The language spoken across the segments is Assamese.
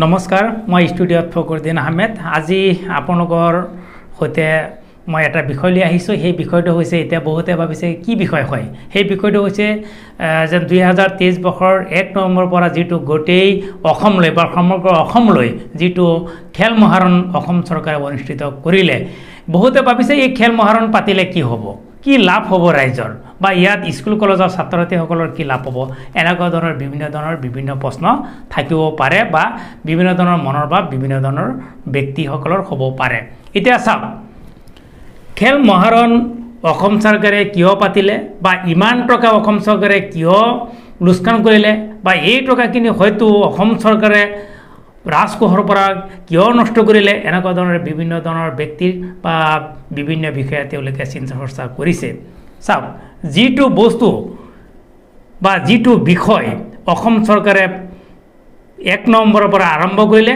নমস্কাৰ, মই ষ্টুডিঅ'ত ফখৰুদ্দিন আহমেদ। আজি আপোনালোকৰ সৈতে মই এটা বিষয় লৈ আহিছোঁ। সেই বিষয়টো হৈছে, এতিয়া বহুতে ভাবিছে কি বিষয় হয়। সেই বিষয়টো হৈছে যে 2023 বৰ্ষৰ 1 নৱেম্বৰৰ পৰা যিটো গোটেই অসমলৈ বা সমগ্ৰ অসমলৈ যিটো খেল মহাৰণ অসম চৰকাৰে অনুষ্ঠিত কৰিলে, বহুতে ভাবিছে এই খেল মহাৰণ পাতিলে কি হ'ব, কি লাভ হ'ব ৰাইজৰ, বা ইয়াত স্কুল কলেজৰ ছাত্ৰ ছাত্ৰীসকলৰ কি লাভ হ'ব, এনেকুৱা ধৰণৰ বিভিন্ন প্ৰশ্ন থাকিব পাৰে বা বিভিন্ন ধৰণৰ মনৰ ভাৱ বিভিন্ন ধৰণৰ ব্যক্তিসকলৰ হ'ব পাৰে। এতিয়া চাওক, খেল মহাৰণ অসম চৰকাৰে কিয় পাতিলে বা ইমান টকা অসম চৰকাৰে কিয় লোকচান কৰিলে, বা এই টকাখিনি হয়তো অসম চৰকাৰে ৰাজকোষৰ পৰা কিয় নষ্ট কৰিলে, এনেকুৱা ধৰণৰ বিভিন্ন ধৰণৰ ব্যক্তিৰ বা বিভিন্ন বিষয়ে তেওঁলোকে চিন্তা চৰ্চা কৰিছে। চাওক, যিটো বস্তু বা যিটো বিষয় অসম চৰকাৰে 1 নৱেম্বৰৰ পৰা আৰম্ভ কৰিলে,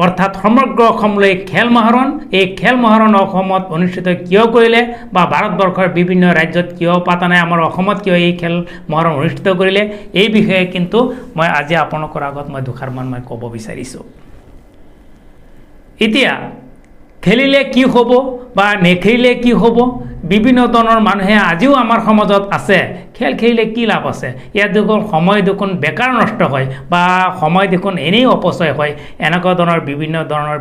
অৰ্থাৎ সমগ্ৰ অসমলৈ খেল মহাৰণ, এই খেল মহাৰণ অসমত অনুষ্ঠিত কিয় কৰিলে বা ভাৰতবৰ্ষৰ বিভিন্ন ৰাজ্যত কিয় পাতা নাই, আমাৰ অসমত কিয় এই খেল মহাৰণ অনুষ্ঠিত কৰিলে, এই বিষয়ে কিন্তু মই আজি আপোনালোকৰ আগত মই দুষাৰমান মই ক'ব বিচাৰিছোঁ। এতিয়া খেলিলে কি হ'ব বা নেখেলিলে কি হ'ব, বিভিন্ন ধৰণৰ মানুহে আজিও আমাৰ সমাজত আছে, খেল খেলিলে কি লাভ আছে, ইয়াত দেখোন সময় দেখোন বেকাৰ নষ্ট হয় বা সময় দেখোন এনেই অপচয় হয়, এনেকুৱা ধৰণৰ বিভিন্ন ধৰণৰ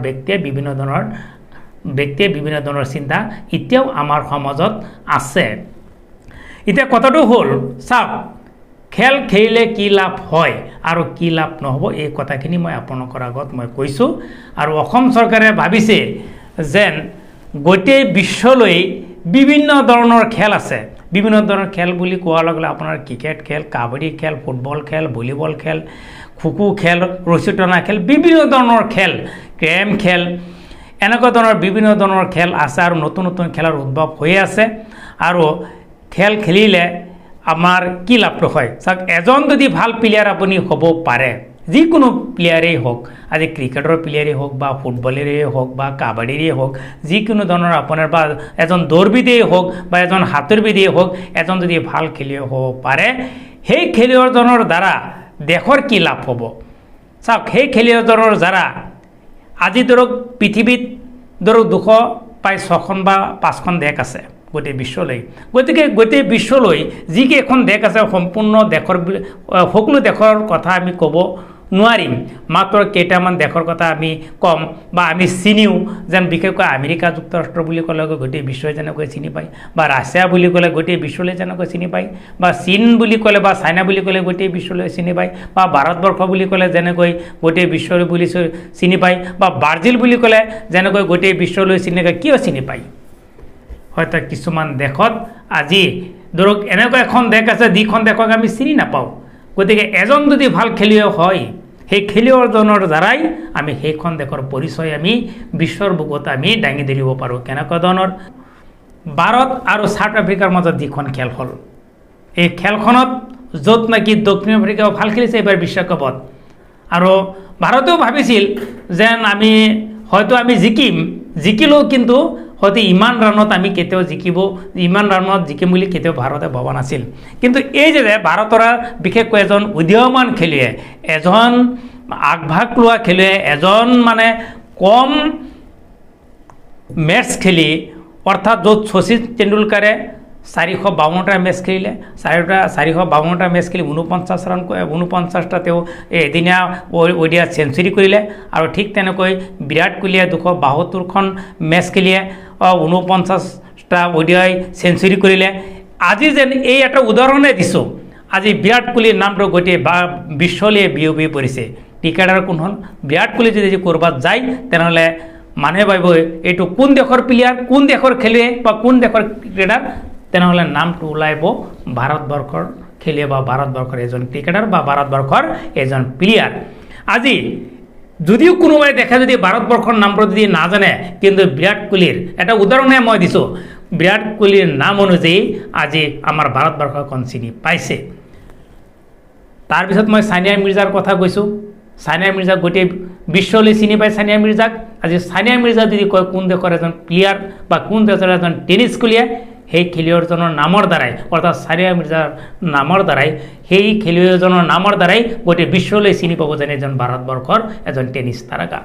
ব্যক্তিয়ে বিভিন্ন ধৰণৰ চিন্তা এতিয়াও আমাৰ সমাজত আছে। এতিয়া কথাটো হ'ল, চাওক, খেল খেলিলে কি লাভ হয় আৰু কি লাভ নহ'ব, এই কথাখিনি মই আপোনালোকৰ আগত মই কৈছোঁ। আৰু অসম চৰকাৰে ভাবিছে যেন গোটেই বিশ্বলৈ বিভিন্ন ধৰণৰ খেল আছে। বিভিন্ন ধৰণৰ খেল বুলি কোৱাৰ লগে লগে আপোনাৰ ক্ৰিকেট খেল, কাবাডী খেল, ফুটবল খেল, ভলীবল খেল, খো খেল, ৰছী টনা খেল, বিভিন্ন ধৰণৰ খেল, কেৰম খেল, এনেকুৱা ধৰণৰ বিভিন্ন ধৰণৰ খেল আছে আৰু নতুন নতুন খেলৰ উদ্ভৱ হৈ আছে। আৰু খেল খেলিলে আমাৰ কি লাভটো হয়, চাওক, এজন যদি ভাল প্লেয়াৰ আপুনি হ'ব পাৰে, যিকোনো প্লেয়াৰেই হওক, আজি ক্ৰিকেটৰ প্লেয়াৰেই হওক বা ফুটবলেৰেই হওক বা কাবাডীৰেই হওক, যিকোনো ধৰণৰ আপোনাৰ বা এজন দৌৰবিদেই হওক বা এজন সাঁতোৰবিদেই হওক, এজন যদি ভাল খেলুৱৈ হ'ব পাৰে, সেই খেলুৱৈজনৰ দ্বাৰা দেশৰ কি লাভ হ'ব। চাওক, সেই খেলুৱৈজনৰ দ্বাৰা আজি ধৰক পৃথিৱীত ধৰক 206খন বা 5খন দেশ আছে গোটেই বিশ্বলৈ। গতিকে গোটেই বিশ্বলৈ যিকেইখন দেশ আছে, সম্পূৰ্ণ দেশৰ সকলো দেশৰ কথা আমি ক'ব নোৱাৰিম, মাত্ৰ কেইটামান দেশৰ কথা আমি ক'ম বা আমি চিনিও, যেন বিশেষকৈ আমেৰিকা যুক্তৰাষ্ট্ৰ বুলি ক'লে গোটেই বিশ্বই যেনেকৈ চিনি পায়, বা ৰাছিয়া বুলি ক'লে গোটেই বিশ্বলৈ যেনেকৈ চিনি পায়, বা চীন বুলি ক'লে বা চাইনা বুলি ক'লে গোটেই বিশ্বলৈ চিনি পায়, বা ভাৰতবৰ্ষ বুলি ক'লে যেনেকৈ গোটেই বিশ্বলৈ বুলি চিনি পায়, বা ব্ৰাজিল বুলি ক'লে যেনেকৈ গোটেই বিশ্বলৈ চিনি পায়। কিয় চিনি পায়? হয়তো কিছুমান দেশত আজি ধৰক এনেকুৱা এখন দেশ আছে যিখন দেশক আমি চিনি নাপাওঁ। গতিকে এজন যদি ভাল খেলুৱৈ হয়, সেই খেলুৱৈজনৰ দ্বাৰাই আমি সেইখন দেশৰ পৰিচয় আমি বিশ্বৰ বুকুত আমি দাঙি ধৰিব পাৰোঁ। কেনেকুৱা ধৰণৰ, ভাৰত আৰু চাউথ আফ্ৰিকাৰ মাজত যিখন খেল হ'ল, এই খেলখনত য'ত নেকি দক্ষিণ আফ্ৰিকাও ভাল খেলিছে এইবাৰ বিশ্বকাপত, আৰু ভাৰতেও ভাবিছিল যেন আমি হয়তো আমি জিকিলেও কিন্তু হয়তো ইমান ৰাণত আমি কেতিয়াও ইমান ৰাণত জিকিম বুলি কেতিয়াও ভাৰতে ভবা নাছিল। কিন্তু এই যে ভাৰতৰ বিশেষকৈ এজন উদীয়মান খেলুৱৈ, এজন আগভাগ লোৱা খেলুৱৈ, এজন মানে কম মেটচ খেলি, অৰ্থাৎ য'ত শচীন তেণ্ডুলকাৰে 452টা মেচ খেলিলে, 452টা মেচ খেলি 49টা তেওঁ এদিনীয়া ODI চেঞ্চুৰী কৰিলে, আৰু ঠিক তেনেকৈ বিৰাট কোহলীয়ে 272খন মেচ খেলিয়ে 49টা ODI চেঞ্চুৰী কৰিলে। আজি যেন এই এটা উদাহৰণে দিছোঁ, আজি বিৰাট কোহলীৰ নামটো গোটেই বিশ্বলৈ বিয়পি পৰিছে। ক্ৰিকেটাৰ কোন হ'ল? বিৰাট কোহলী যদি ক'ৰবাত যায়, তেনেহ'লে মানুহে ভাবিব এইটো কোন দেশৰ প্লেয়াৰ, কোন দেশৰ খেলুৱৈ বা কোন দেশৰ ক্ৰিকেটাৰ, তেনেহ'লে নামটো ওলাব ভাৰতবৰ্ষৰ খেলুৱৈ বা ভাৰতবৰ্ষৰ এজন ক্ৰিকেটাৰ বা ভাৰতবৰ্ষৰ এজন প্লেয়াৰ। আজি যদিও কোনোবাই দেখে যদি ভাৰতবৰ্ষৰ নামটো যদি নাজানে, কিন্তু বিৰাট কোহলীৰ এটা উদাহৰণহে মই দিছোঁ, বিৰাট কোহলীৰ নাম অনুযায়ী আজি আমাৰ ভাৰতবৰ্ষখন চিনি পাইছে। তাৰপিছত মই ছানিয়া মিৰ্জাৰ কথা কৈছোঁ। ছানিয়া মিৰ্জা গোটেই বিশ্বলৈ চিনি পায় ছানিয়া মিৰ্জাক। আজি ছানিয়া মিৰ্জা যদি কয় কোন দেশৰ এজন প্লেয়াৰ বা কোন দেশৰ এজন টেনিছ খেলুৱৈ, সেই খেলুৱৈজনৰ নামৰ দ্বাৰাই অৰ্থাৎ সানিয়া মিৰ্জাৰ নামৰ দ্বাৰাই সেই খেলুৱৈজনৰ নামৰ দ্বাৰাই গোটেই বিশ্বলৈ চিনি পাব যেন এজন ভাৰতবৰ্ষৰ এজন টেনিছ তাৰকা।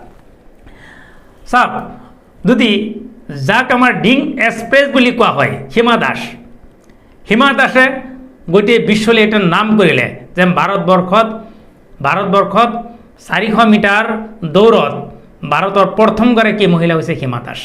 চাওক, যদি যাক আমাৰ ডিং এক্সপ্ৰেছ বুলি কোৱা হয় হিমা দাসে গোটেই বিশ্বলৈ এটা নাম কৰিলে যে ভাৰতবৰ্ষত 400 মিটাৰ দৌৰত ভাৰতৰ প্ৰথমগৰাকী মহিলা হৈছে হিমা দাস,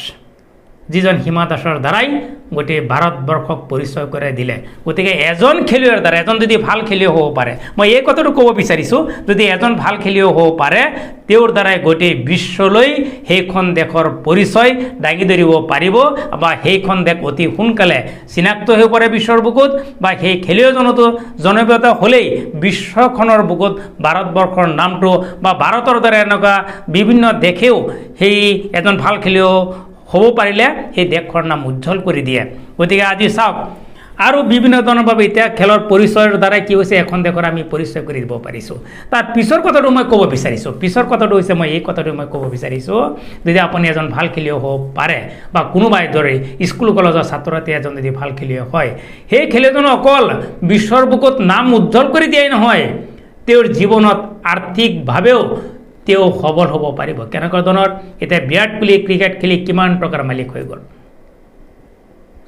যিজন হিমা দাসৰ দ্বাৰাই গোটেই ভাৰতবৰ্ষক পৰিচয় কৰাই দিলে। গতিকে এজন খেলুৱৈৰ দ্বাৰা এজন যদি ভাল খেলুৱৈ হ'ব পাৰে, মই এই কথাটো ক'ব বিচাৰিছোঁ, যদি এজন ভাল খেলুৱৈ হ'ব পাৰে তেওঁৰ দ্বাৰাই গোটেই বিশ্বলৈ সেইখন দেশৰ পৰিচয় দাঙি ধৰিব পাৰিব বা সেইখন দেশ অতি সোনকালে চিনাক্ত হৈ পৰে বিশ্বৰ বুকুত, বা সেই খেলুৱৈজনতো জনপ্ৰিয়তা হ'লেই বিশ্বখনৰ বুকুত ভাৰতবৰ্ষৰ নামটো বা ভাৰতৰ দ্বাৰা এনেকুৱা বিভিন্ন দেশেও সেই এজন ভাল খেলুৱৈ হ'ব পাৰিলে সেই দেশৰ নাম উজ্জ্বল কৰি দিয়ে। গতিকে আজি চাওক, আৰু বিভিন্ন ধৰণৰভাৱে এতিয়া খেলৰ পৰিচয়ৰ দ্বাৰাই কি হৈছে এখন দেশৰ আমি পৰিচয় কৰি দিব পাৰিছোঁ। তাৰ পিছৰ কথাটো মই ক'ব বিচাৰিছোঁ, পিছৰ কথাটো হৈছে মই এই কথাটো মই ক'ব বিচাৰিছোঁ, যদি আপুনি এজন ভাল খেলুৱৈ হ'ব পাৰে বা কোনোবাই দৰে স্কুল কলেজৰ ছাত্ৰ ছাত্ৰী এজন যদি ভাল খেলুৱৈ হয়, সেই খেলুৱৈজন অকল বিশ্বৰ বুকুত নাম উজ্জ্বল কৰি দিয়াই নহয়, তেওঁৰ জীৱনত আৰ্থিকভাৱেও তেওঁ সবল হ'ব পাৰিব। কেনেকুৱা ধৰণৰ, এতিয়া বিৰাট কোহলি ক্ৰিকেট খেলি কিমান টকাৰ মালিক হৈ গ'ল,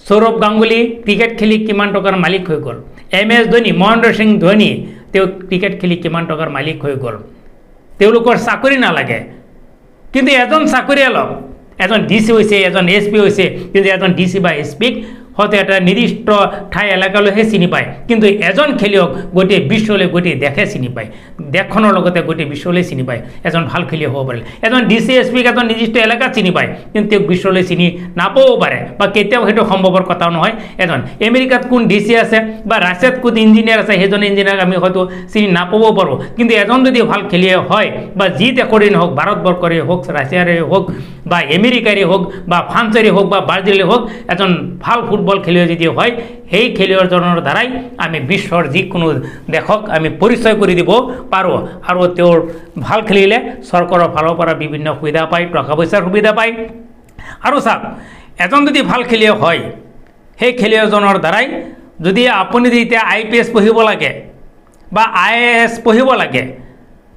সৌৰভ গাংগুলী ক্ৰিকেট খেলি কিমান টকাৰ মালিক হৈ গ'ল, MS ধোনী, মহেন্দ্ৰ সিং ধোনী তেওঁ ক্ৰিকেট খেলি কিমান টকাৰ মালিক হৈ গ'ল। তেওঁলোকৰ চাকৰি নালাগে, কিন্তু এজন চাকৰিয়ালক এজন DC হৈছে, এজন SP হৈছে, কিন্তু এজন DC বা SPক হয়তো এটা নিৰ্দিষ্ট ঠাই এলেকালৈহে চিনি পায়, কিন্তু এজন খেলুৱৈক গোটেই বিশ্বলৈ গোটেই দেশে চিনি পায়, দেশখনৰ লগতে গোটেই বিশ্বলৈ চিনি পায়। এজন ভাল খেলুৱৈ হ'ব পাৰিলে এজন DC SPক এজন নিৰ্দিষ্ট এলেকাত চিনি পায়, কিন্তু তেওঁক বিশ্বলৈ চিনি নাপাবও পাৰে বা কেতিয়াও সেইটো সম্ভৱৰ কথাও নহয়। এজন আমেৰিকাত কোন DC আছে বা ৰাছিয়াত কোন ইঞ্জিনিয়াৰ আছে, সেইজন ইঞ্জিনিয়াৰক আমি হয়তো চিনি নাপাবও পাৰোঁ, কিন্তু এজন যদি ভাল খেলুৱৈ হয় বা যি দেশৰে নহওক, ভাৰতবৰ্ষৰে হওক, ৰাছিয়াৰে হওক বা আমেৰিকাৰে হওক বা ফ্ৰান্সৰে হওক বা ব্ৰাজিলৰে হওক, এজন ভাল ফুটবল খেলুৱৈ যদি হয়, সেই খেলুৱৈজনৰ দ্বাৰাই আমি বিশ্বৰ যিকোনো দেশক আমি পৰিচয় কৰি দিব পাৰোঁ। আৰু তেওঁৰ ভাল খেলিলে চৰকাৰৰ ফালৰ পৰা বিভিন্ন সুবিধা পায়, টকা পইচাৰ সুবিধা পায়। আৰু চাওক, এজন যদি ভাল খেলুৱৈ হয়, সেই খেলুৱৈজনৰ দ্বাৰাই যদি আপুনি যদি এতিয়া IPS পঢ়িব লাগে বা IAS পঢ়িব লাগে,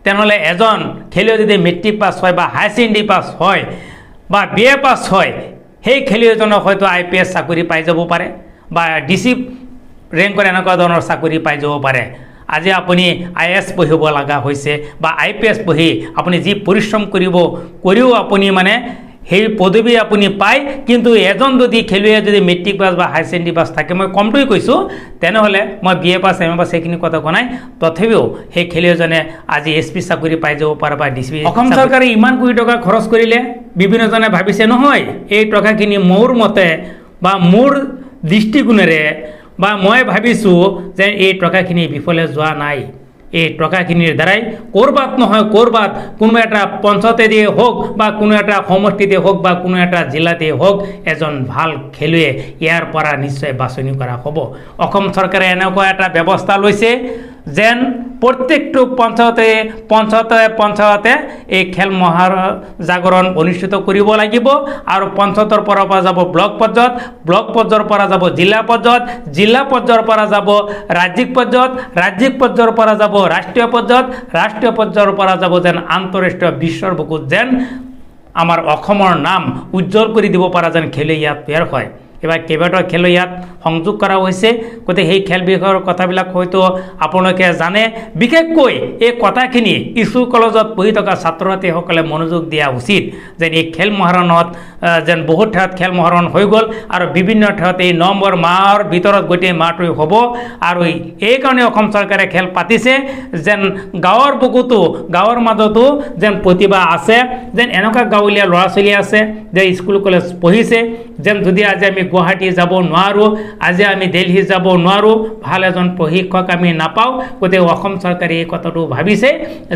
তেনেহ'লে এজন খেলুৱৈ যদি মেট্ৰিক পাছ হয় বা হায়াৰ ছেকেণ্ডেৰী পাছ হয় বা BA পাছ হয়, সেই খেলুৱৈজনক হয়তো IPS চাকৰি পাই যাব পাৰে বা DC ৰেংকৰ এনেকুৱা ধৰণৰ চাকৰি পাই যাব পাৰে। আজি আপুনি IAS পঢ়িব লগা হৈছে বা IPS পঢ়ি আপুনি যি পৰিশ্ৰম কৰিও আপুনি মানে সেই পদবী আপুনি পায়, কিন্তু এজন যদি খেলুৱৈ যদি মেট্ৰিক পাছ বা হায়াৰ ছেকেণ্ডেৰী পাছ থাকে, মই কমটোৱে কৈছোঁ, তেনেহ'লে মই BA পাছ MA পাছ সেইখিনি কথা কোৱা নাই, তথাপিও সেই খেলুৱৈজনে আজি SP চাকৰি পাই যাব পাৰে বা DC। অসম চৰকাৰে ইমান কোটি টকা খৰচ কৰিলে, বিভিন্নজনে ভাবিছে নহয় এই টকাখিনি মোৰ মতে বা মোৰ দৃষ্টিকোণেৰে বা মই ভাবিছোঁ যে এই টকাখিনি বিফলে যোৱা নাই। এই টকাখিনিৰ দ্বাৰাই ক'ৰবাত নহয় ক'ৰবাত কোনো এটা পঞ্চায়তে দিয়ে হওক বা কোনো এটা সমষ্টিতে হওক বা কোনো এটা জিলাতে হওক, এজন ভাল খেলুৱৈ ইয়াৰ পৰা নিশ্চয় বাছনি কৰা হ'ব। অসম চৰকাৰে এনেকুৱা এটা ব্যৱস্থা লৈছে যেন প্ৰত্যেকটো পঞ্চায়তে এই খেল মহাজাগৰণ অনুষ্ঠিত কৰিব লাগিব, আৰু পঞ্চায়তৰ পৰা যাব ব্লক পৰ্যায়ত, ব্লক পৰ্যায়ৰ পৰা যাব জিলা পৰ্যায়ত, জিলা পৰ্যায়ৰ পৰা যাব ৰাজ্যিক পৰ্যায়ত, ৰাজ্যিক পৰ্যায়ৰ পৰা যাব ৰাষ্ট্ৰীয় পৰ্যায়ত, ৰাষ্ট্ৰীয় পৰ্যায়ৰ পৰা যাব যেন আন্তঃৰাষ্ট্ৰীয় বিশ্বৰ বুকুত যেন আমাৰ অসমৰ নাম উজ্জ্বল কৰি দিব পৰা যেন খেলুৱৈ ইয়াত তৈয়াৰ হয়। এবাৰ কেইবাটাও খেলুৱৈ ইয়াত সংযোগ কৰা হৈছে, গতিকে সেই খেল বিষয়ৰ কথাবিলাক হয়তো আপোনালোকে জানে। বিশেষকৈ এই কথাখিনি স্কুল কলেজত পঢ়ি থকা ছাত্ৰ ছাত্ৰীসকলে মনোযোগ দিয়া উচিত, যেন এই খেল মহাৰণত যেন বহুত ঠাইত খেল মহাৰণ হৈ গ'ল আৰু বিভিন্ন ঠাইত এই নৱেম্বৰ মাহৰ ভিতৰত গোটেই মাহটোৱে হ'ব। আৰু এইকাৰণে অসম চৰকাৰে খেল পাতিছে যেন গাঁৱৰ বুকুতো, গাঁৱৰ মাজতো যেন প্ৰতিভা আছে, যেন এনেকুৱা গাঁৱলীয়া ল'ৰা ছোৱালী আছে যে স্কুল কলেজ পঢ়িছে, যেন যদি আজি আমি গুৱাহাটী যাব নোৱাৰোঁ, আজি আমি দিল্লী যাব নোৱাৰোঁ, ভাল এজন প্ৰশিক্ষক আমি নাপাওঁ, গতিকে অসম চৰকাৰে এই কথাটো ভাবিছে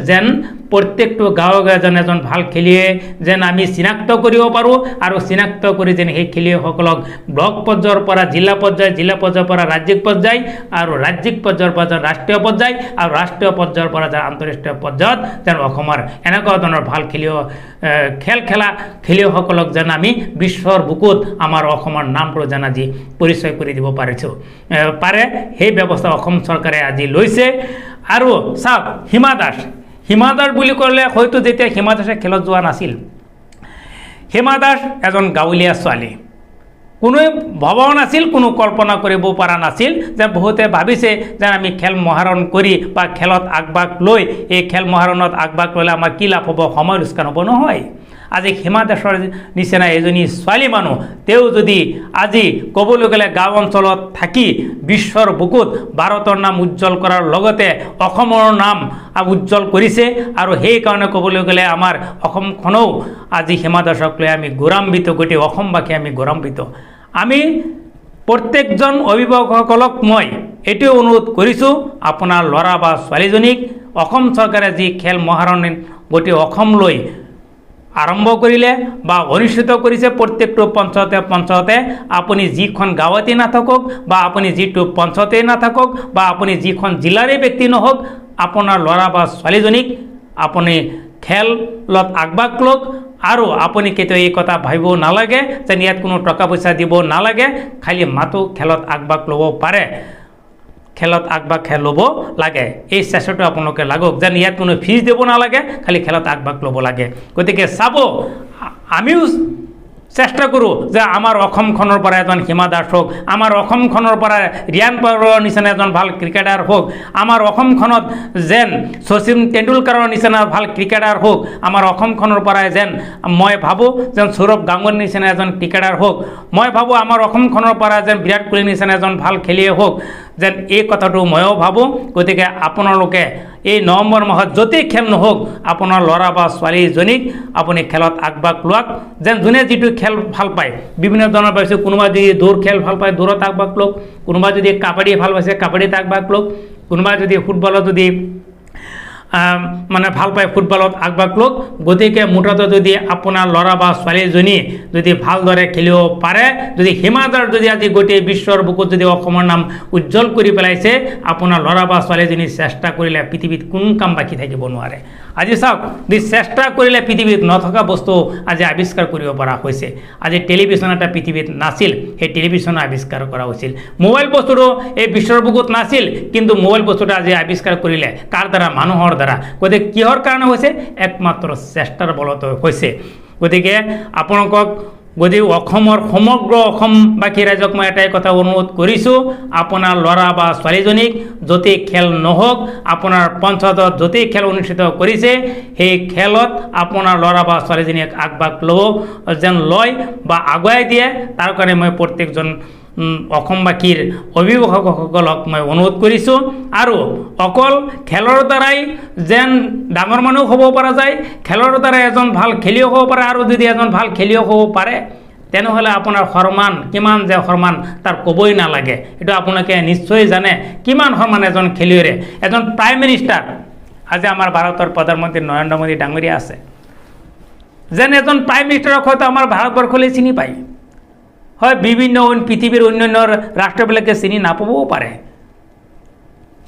যেন প্ৰত্যেকটো গাঁৱে এজন ভাল খেলুৱৈ যেন আমি চিনাক্ত কৰিব পাৰোঁ, আৰু চিনাক্ত কৰি যেন সেই খেলুৱৈসকলক ব্লক পৰ্যায়ৰ পৰা জিলা পৰ্যায়, জিলা পৰ্যায়ৰ পৰা ৰাজ্যিক পৰ্যায়, আৰু ৰাজ্যিক পৰ্যায়ৰ পৰা যেন ৰাষ্ট্ৰীয় পৰ্যায়, আৰু ৰাষ্ট্ৰীয় পৰ্যায়ৰ পৰা যেন আন্তঃৰাষ্ট্ৰীয় পৰ্যায়ত যেন অসমৰ এনেকুৱা ধৰণৰ ভাল খেল খেলা খেলুৱৈসকলক যেন আমি বিশ্বৰ বুকুত আমাৰ অসমৰ নামটো যেন আজি পৰিচয় কৰি কৰি দিব পাৰে সেই ব্যৱস্থা অসম চৰকাৰে আজি লৈছে। আৰু চাওক হিমা দাস বুলি ক'লে হয়তো যেতিয়া হিমা দাসে খেলত যোৱা নাছিল, হিমা দাস এজন গাঁৱলীয়া ছোৱালী, কোনোৱে ভবাও নাছিল, কোনো কল্পনা কৰিব পৰা নাছিল যে বহুতে ভাবিছে যে আমি খেল মহাৰণ কৰি বা খেলত আগভাগ লৈ এই খেল মহাৰণত আগভাগ ল'লে আমাৰ কি লাভ হ'ব, সময় লোকচান হ'ব। নহয়, আজি হিমা দাসৰ নিচিনা এজনী ছোৱালী মানুহ তেওঁ যদি আজি ক'বলৈ গ'লে গাঁও অঞ্চলত থাকি বিশ্বৰ বুকুত ভাৰতৰ নাম উজ্জ্বল কৰাৰ লগতে অসমৰ নাম উজ্জ্বল কৰিছে, আৰু সেইকাৰণে ক'বলৈ গ'লে আমাৰ অসমখনেও আজি হিমা দাসক লৈ আমি গৌৰৱান্বিত, গোটেই অসমবাসী আমি গৌৰৱান্বিত। আমি প্ৰত্যেকজন অভিভাৱকসকলক মই এইটোৱে অনুৰোধ কৰিছোঁ, আপোনাৰ ল'ৰা বা ছোৱালীজনীক অসম চৰকাৰে যি খেল মহাৰণ গোটেই অসমলৈ আৰম্ভ কৰিলে বা অনুষ্ঠিত কৰিছে প্ৰত্যেকটো পঞ্চায়তে আপুনি যিখন গাঁৱতে নাথাকক বা আপুনি যিটো পঞ্চায়তে নাথাকক বা আপুনি যিখন জিলাৰে ব্যক্তি নহওক, আপোনাৰ ল'ৰা বা ছোৱালীজনীক আপুনি খেলত আগভাগ লওক। আৰু আপুনি কেতিয়াও এই কথা ভাবিব নালাগে যে ইয়াত কোনো টকা পইচা দিব নালাগে, খালি মাতো খেলত আগভাগ ল'ব পাৰে, খেলত আগভাগ ল'ব লাগে, এই চেষ্টাটো আপোনালোকে লাগক, যেন ইয়াত কোনো ফিজ দিব নালাগে, খালি খেলত আগভাগ ল'ব লাগে। গতিকে চাব, আমিও চেষ্টা কৰোঁ যে আমাৰ অসমখনৰ পৰা এজন হিমা দাস হওক, আমাৰ অসমখনৰ পৰা ৰিয়ান পৰাগৰ নিচিনা এজন ভাল ক্ৰিকেটাৰ হওক, আমাৰ অসমখনত যেন শচীন তেণ্ডুলকাৰৰ নিচিনা ভাল ক্ৰিকেটাৰ হওক, আমাৰ অসমখনৰ পৰাই যেন মই ভাবোঁ যেন সৌৰভ গাংগুলীৰ নিচিনা এজন ক্ৰিকেটাৰ হওক, মই ভাবোঁ আমাৰ অসমখনৰ পৰা যেন বিৰাট কোহলিৰ নিচিনা এজন ভাল খেলুৱৈ হওক, যেন এই কথাটো ময়ো ভাবোঁ। গতিকে আপোনালোকে এই নৱেম্বৰ মাহত য'তেই খেল নহওক আপোনাৰ ল'ৰা বা ছোৱালীজনীক আপুনি খেলত আগভাগ লোৱাক, যেন যোনে যিটো খেল ভাল পায়, বিভিন্ন ধৰণৰ পাইছোঁ, কোনোবা যদি দৌৰ খেল ভাল পায় দৌৰত আগভাগ লওক, কোনোবা যদি কাবাডী ভাল পাইছে কাবাডীত আগভাগ লওক, কোনোবা যদি ফুটবলত যদি মানে ভাল পায় ফুটবলত আগভাগ লওক। গতিকে মুঠতে যদি আপোনাৰ ল'ৰা বা ছোৱালীজনী যদি ভালদৰে খেলিব পাৰে, যদি হিমা দাস যদি আজি গোটেই বিশ্বৰ বুকুত যদি অসমৰ নাম উজ্জ্বল কৰি পেলাইছে, আপোনাৰ ল'ৰা বা ছোৱালীজনী চেষ্টা কৰিলে পৃথিৱীত কোনো কাম বাকী থাকিব নোৱাৰে। আজি চাওক, যদি চেষ্টা কৰিলে পৃথিৱীত নথকা বস্তু আজি আৱিষ্কাৰ কৰিব পৰা হৈছে। আজি টেলিভিশ্যন এটা পৃথিৱীত নাছিল, সেই টেলিভিশ্যনো আৱিষ্কাৰ কৰা হৈছিল। মোবাইল বস্তুটো এই বিশ্বৰ বুকুত নাছিল, কিন্তু মোবাইল বস্তুটো আজি আৱিষ্কাৰ কৰিলে কাৰ দ্বাৰা? মানুহৰ দ্বাৰা। গতিকে কিহৰ কাৰণে হৈছে? একমাত্ৰ চেষ্টাৰ বলত হৈছে। গতিকে আপোনালোকক গতিকে অসমৰ সমগ্ৰ অসমবাসী ৰাইজক মই এটাই কথা অনুৰোধ কৰিছোঁ, আপোনাৰ ল'ৰা বা ছোৱালীজনীক য'তেই খেল নহওক, আপোনাৰ পঞ্চায়তত য'তেই খেল অনুষ্ঠিত কৰিছে সেই খেলত আপোনাৰ ল'ৰা বা ছোৱালীজনীক আগভাগ ল'ব যেন লয় বা আগুৱাই দিয়ে, তাৰ কাৰণে মই প্ৰত্যেকজন অসমবাসীৰ অভিভাৱকসকলক মই অনুৰোধ কৰিছোঁ। আৰু অকল খেলৰ দ্বাৰাই যেন ডাঙৰ মানুহ হ'ব পৰা যায়, খেলৰ দ্বাৰাই এজন ভাল খেলুৱৈ হ'ব পাৰে, আৰু যদি এজন ভাল খেলুৱৈ হ'ব পাৰে তেনেহ'লে আপোনাৰ সন্মান কিমান যে সন্মান তাৰ ক'বই নালাগে। এইটো আপোনালোকে নিশ্চয় জানে কিমান সন্মান এজন খেলুৱৈৰে। এজন প্ৰাইম মিনিষ্টাৰ, আজি আমাৰ ভাৰতৰ প্ৰধানমন্ত্ৰী নৰেন্দ্ৰ মোদী ডাঙৰীয়া আছে, যেন এজন প্ৰাইম মিনিষ্টাৰক হয়তো আমাৰ ভাৰতবৰ্ষলৈ চিনি পায়, হয় বিভিন্ন পৃথিৱীৰ অন্যান্য ৰাষ্ট্ৰবিলাকে চিনি নাপাবও পাৰে,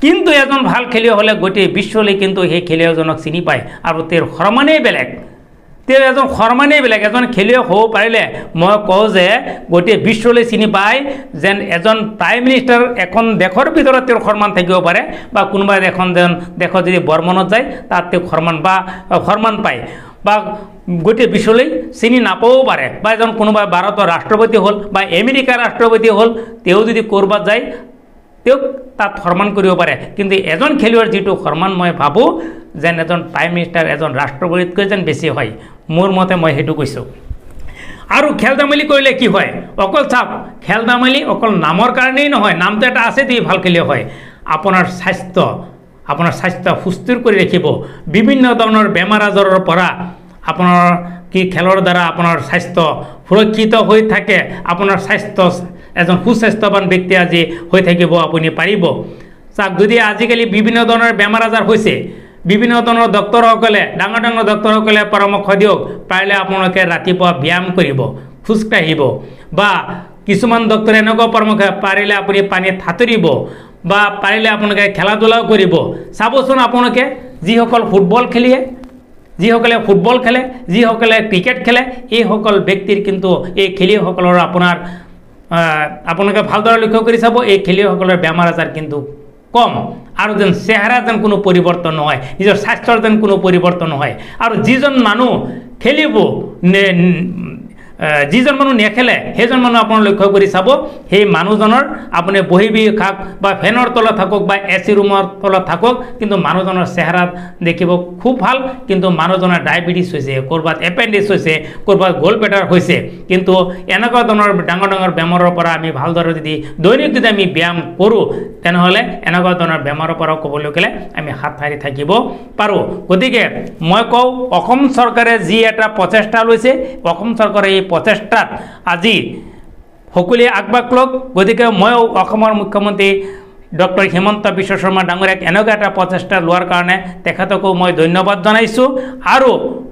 কিন্তু এজন ভাল খেলুৱৈ হ'লে গোটেই বিশ্বলৈ কিন্তু সেই খেলুৱৈজনক চিনি পায়, আৰু তেওঁৰ সন্মানেই বেলেগ, তেওঁ এজন সন্মানেই বেলেগ। এজন খেলুৱৈ হ'ব পাৰিলে মই কওঁ যে গোটেই বিশ্বলৈ চিনি পায়, যেন এজন প্ৰাইম মিনিষ্টাৰ এখন দেশৰ ভিতৰত তেওঁৰ সন্মান থাকিব পাৰে, বা কোনোবা এখন দেশত যদি ভ্ৰমণত যায় তাত তেওঁ সন্মান পায়, বা গোটেই বিশ্বলৈ চিনি নাপাবও পাৰে, বা এজন কোনোবা ভাৰতৰ ৰাষ্ট্ৰপতি হ'ল বা আমেৰিকাৰ ৰাষ্ট্ৰপতি হ'ল, তেওঁ যদি ক'ৰবাত যায় তেওঁক তাত সন্মান কৰিব পাৰে। কিন্তু এজন খেলুৱৈৰ যিটো সন্মান মই ভাবোঁ যেন এজন প্ৰাইম মিনিষ্টাৰ এজন ৰাষ্ট্ৰপতিতকৈ যেন বেছি হয়, মোৰ মতে মই সেইটো কৈছোঁ। আৰু খেল ধেমালি কৰিলে কি হয়? অকল চাওক, খেল ধেমালি অকল নামৰ কাৰণেই নহয়, নামটো এটা আছে দি ভাল খেলুৱৈ হয়। আপোনাৰ স্বাস্থ্য সুস্থিৰ কৰি ৰাখিব, বিভিন্ন ধৰণৰ বেমাৰ আজাৰৰ পৰা আপোনাৰ কি খেলৰ দ্বাৰা আপোনাৰ স্বাস্থ্য সুৰক্ষিত হৈ থাকে, আপোনাৰ স্বাস্থ্য এজন সুস্বাস্থ্যৱান ব্যক্তি আজি হৈ থাকিব আপুনি পাৰিব। চাওক, যদি আজিকালি বিভিন্ন ধৰণৰ বেমাৰ আজাৰ হৈছে, বিভিন্ন ধৰণৰ ডক্তৰসকলে ডাঙৰ ডক্তৰসকলে পৰামৰ্শ দিয়ক, পাৰিলে আপোনালোকে ৰাতিপুৱা ব্যায়াম কৰিব, খোজকাঢ়িব, বা কিছুমান ডক্তৰে এনেকুৱা পৰামৰ্শ পাৰিলে আপুনি পানীত সাঁতুৰিব, বা পাৰিলে আপোনালোকে খেলা ধূলাও কৰিব। চাবচোন আপোনালোকে যিসকলে ফুটবল খেলে, যিসকলে ক্ৰিকেট খেলে, এইসকল ব্যক্তিৰ কিন্তু এই খেলুৱৈসকলৰ আপোনাৰ আপোনালোকে ভালদৰে লক্ষ্য কৰি চাব এই খেলুৱৈসকলৰ বেমাৰ আজাৰ কিন্তু কম আৰু যেন চেহেৰা যেন কোনো পৰিৱৰ্তন নহয়, নিজৰ স্বাস্থ্যৰ যেন কোনো পৰিৱৰ্তন নহয়। আৰু যিজন মানুহ খেলিব যিজন মানুহ নেখেলে সেইজন মানুহ আপোনাৰ লক্ষ্য কৰি চাব, সেই মানুহজনৰ আপুনি বহি খাওক বা ফেনৰ তলত থাকক বা AC ৰুমৰ তলত থাকক, কিন্তু মানুহজনৰ চেহেৰা দেখিব খুব ভাল, কিন্তু মানুহজনৰ ডায়েবেটিছ হৈছে, ক'ৰবাত এপেণ্ডিক্স হৈছে, ক'ৰবাত গ'ল্ড ব্লেডাৰ হৈছে। কিন্তু এনেকুৱা ধৰণৰ ডাঙৰ ডাঙৰ বেমাৰৰ পৰা আমি ভালদৰে যদি দৈনিক যদি আমি ব্যায়াম কৰোঁ, তেনেহ'লে এনেকুৱা ধৰণৰ বেমাৰৰ পৰাও ক'বলৈ গ'লে আমি হাত সাৰি থাকিব পাৰোঁ। গতিকে মই কওঁ, অসম চৰকাৰে যি এটা প্ৰচেষ্টা লৈছে, অসম চৰকাৰে এই প্ৰচেষ্টাত আজি সকলোৱে আগভাগ লওক। গতিকে ময়ো অসমৰ মুখ্যমন্ত্ৰী ডক্টৰ হিমন্ত বিশ্ব শৰ্মা ডাঙৰীয়াক এনেকুৱা এটা প্ৰচেষ্টা লোৱাৰ কাৰণে তেখেতকো মই ধন্যবাদ জনাইছোঁ। আৰু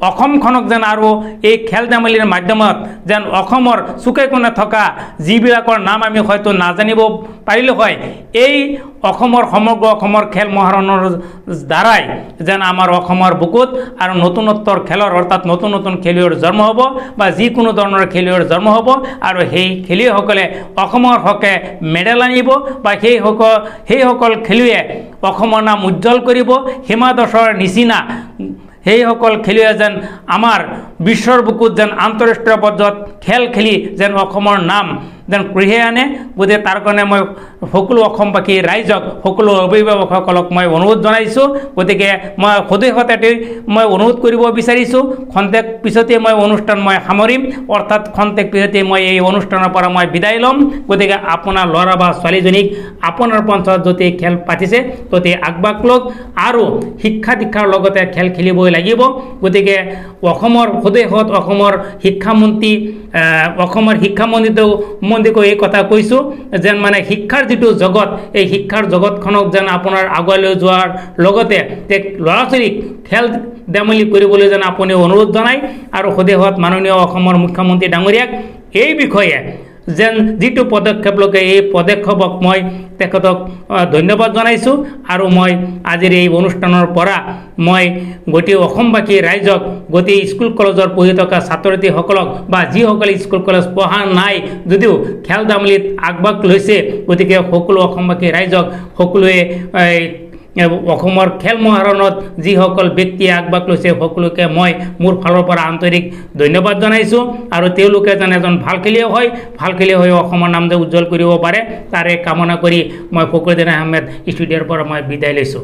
অসমখনক যেন আৰু এই খেল ধেমালিৰ মাধ্যমত যেন অসমৰ চুকে কোণে থকা যিবিলাকৰ নাম আমি হয়তো নাজানিব পাৰিলোঁ হয়, এই অসমৰ সমগ্ৰ অসমৰ খেল মহাৰণৰ দ্বাৰাই যেন আমাৰ অসমৰ বুকুত আৰু নতুনত্বৰ খেলৰ অৰ্থাৎ নতুন নতুন খেলুৱৈৰ জন্ম হ'ব বা যিকোনো ধৰণৰ খেলুৱৈৰ জন্ম হ'ব, আৰু সেই খেলুৱৈসকলে অসমৰ হকে মেডেল আনিব বা সেইসকল খেলুৱৈয়ে অসমৰ নাম উজ্জ্বল কৰিব। হিমা দাসৰ নিচিনা সেইসকল খেলুৱৈয়ে যেন আমাৰ বিশ্বৰ বুকুত যেন আন্তঃৰাষ্ট্ৰীয় পৰ্যায়ত খেল খেলি যেন অসমৰ নাম যেন কঢ়িয়াই আনে। গতিকে তাৰ কাৰণে মই সকলো অসমবাসী ৰাইজক, সকলো অভিভাৱকসকলক মই অনুৰোধ জনাইছোঁ। গতিকে মই সদস্যতে মই অনুৰোধ কৰিব বিচাৰিছোঁ, খন্তেক পিছতে মই অনুষ্ঠান মই সামৰিম, অৰ্থাৎ খন্তেক পিছতে মই এই অনুষ্ঠানৰ পৰা মই বিদায় ল'ম। গতিকে আপোনাৰ ল'ৰা বা ছোৱালীজনীক আপোনাৰ পঞ্চায়ত য'তে খেল পাতিছে ত'তে আগভাগ লওক আৰু শিক্ষা দীক্ষাৰ লগতে খেল খেলিবই লাগিব। গতিকে অসমৰ সদস্যত অসমৰ শিক্ষামন্ত্ৰীকো এই কথা কৈছোঁ যেন মানে শিক্ষাৰ যিটো জগত, এই শিক্ষাৰ জগতখনক যেন আপোনাৰ আগুৱাই লৈ যোৱাৰ লগতে ল'ৰা ছোৱালীক খেল ধেমালি কৰিবলৈ যেন আপুনি অনুৰোধ জনায়। আৰু সদস্যত মাননীয় অসমৰ মুখ্যমন্ত্ৰী ডাঙৰীয়াক এই বিষয়ে যেন যিটো পদক্ষেপ লকে এই পদক্ষেপক মই তেখেতক ধন্যবাদ জনাইছোঁ। আৰু মই আজিৰ এই অনুষ্ঠানৰ পৰা মই গোটেই অসমবাসী ৰাইজক, গোটেই স্কুল কলেজৰ পঢ়ি থকা ছাত্ৰ ছাত্ৰীসকলক বা যিসকলে স্কুল কলেজ পঢ়া নাই যদিও খেল ধেমালিত আগভাগ লৈছে, গতিকে সকলো অসমবাসী ৰাইজক সকলোৱে অসমৰ খেল মহাৰণত যিসকল ব্যক্তিয়ে আগভাগ লৈছে সকলোকে মই মোৰ ফালৰ পৰা আন্তৰিক ধন্যবাদ জনাইছোঁ। আৰু তেওঁলোকে যেন এজন ভাল খেলুৱৈ হৈ অসমৰ নাম যে উজ্জ্বল কৰিব পাৰে তাৰে কামনা কৰি মই ফখৰুদ্দিন আহমেদ ষ্টুডিঅ'ৰ পৰা মই বিদায় লৈছোঁ।